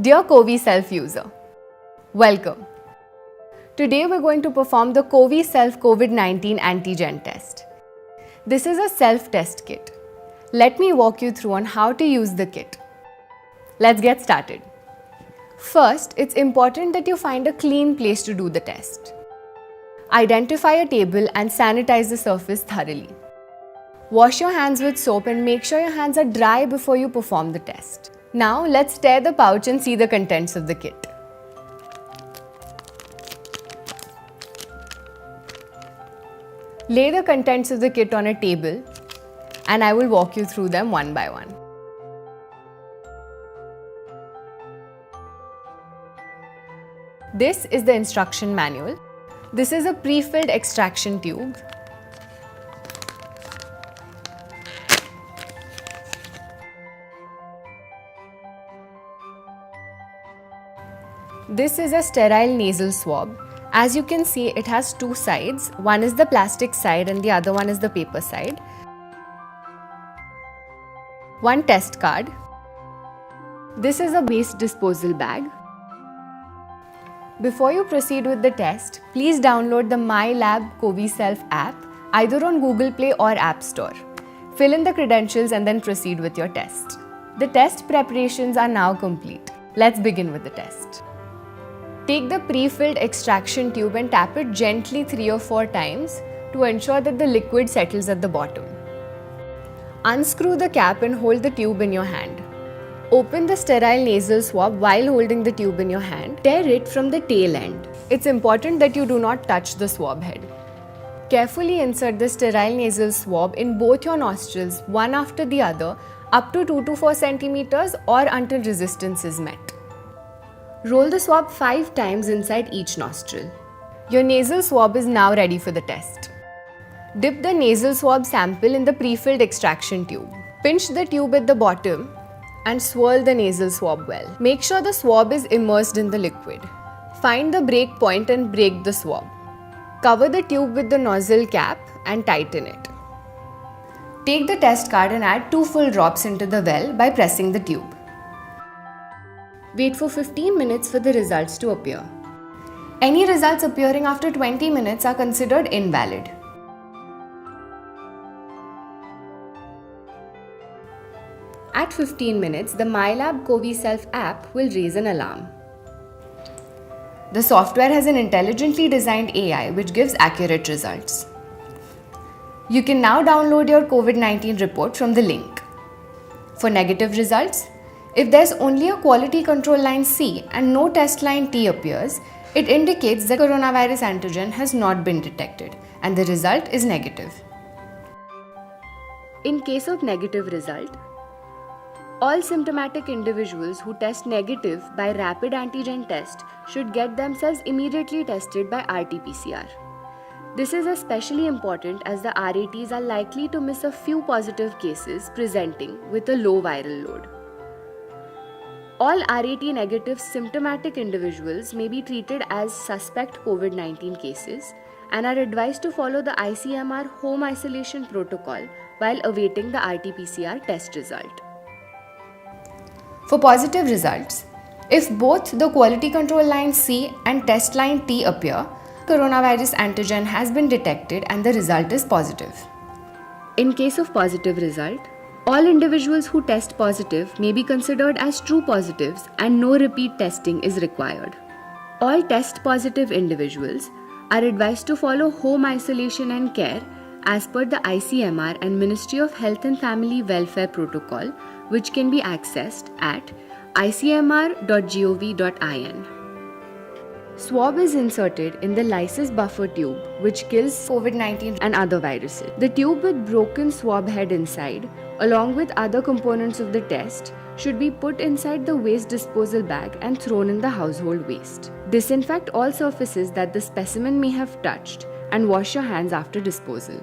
Dear Covi Self user, welcome. Today we're going to perform the Covi Self COVID-19 antigen test. This is a self-test kit. Let me walk you through on how to use the kit. Let's get started. First, it's important that you find a clean place to do the test. Identify a table and sanitize the surface thoroughly. Wash your hands with soap and make sure your hands are dry before you perform the test. Now let's tear the pouch and see the contents of the kit. Lay the contents of the kit on a table and I will walk you through them one by one. This is the instruction manual. This is a pre-filled extraction tube. This is a sterile nasal swab. As you can see, it has two sides. One is the plastic side and the other one is the paper side. One test card. This is a waste disposal bag. Before you proceed with the test, please download the MyLab Covi Self app either on Google Play or App Store. Fill in the credentials and then proceed with your test. The test preparations are now complete. Let's begin with the test. Take the pre-filled extraction tube and tap it gently 3 or 4 times to ensure that the liquid settles at the bottom. Unscrew the cap and hold the tube in your hand. Open the sterile nasal swab while holding the tube in your hand. Tear it from the tail end. It's important that you do not touch the swab head. Carefully insert the sterile nasal swab in both your nostrils, one after the other, up to 2 to 4 centimeters or until resistance is met. Roll the swab 5 times inside each nostril. Your nasal swab is now ready for the test. Dip the nasal swab sample in the pre-filled extraction tube. Pinch the tube at the bottom and swirl the nasal swab well. Make sure the swab is immersed in the liquid. Find the break point and break the swab. Cover the tube with the nozzle cap and tighten it. Take the test card and add 2 full drops into the well by pressing the tube. Wait for 15 minutes for the results to appear. Any results appearing after 20 minutes are considered invalid. At 15 minutes, the MyLab Covi Self app will raise an alarm. The software has an intelligently designed AI which gives accurate results. You can now download your COVID-19 report from the link. For negative results, if there's only a quality control line C and no test line T appears, it indicates the coronavirus antigen has not been detected and the result is negative. In case of negative result, all symptomatic individuals who test negative by rapid antigen test should get themselves immediately tested by RT-PCR. This is especially important as the RATs are likely to miss a few positive cases presenting with a low viral load. All RAT negative symptomatic individuals may be treated as suspect COVID-19 cases and are advised to follow the ICMR home isolation protocol while awaiting the RT-PCR test result. For positive results, if both the quality control line C and test line T appear, coronavirus antigen has been detected and the result is positive. In case of positive result, all individuals who test positive may be considered as true positives and no repeat testing is required. All test positive individuals are advised to follow home isolation and care as per the ICMR and Ministry of Health and Family Welfare protocol, which can be accessed at icmr.gov.in. Swab is inserted in the lysis buffer tube, which kills COVID-19 and other viruses. The tube with broken swab head inside, along with other components of the test, should be put inside the waste disposal bag and thrown in the household waste. Disinfect all surfaces that the specimen may have touched and wash your hands after disposal.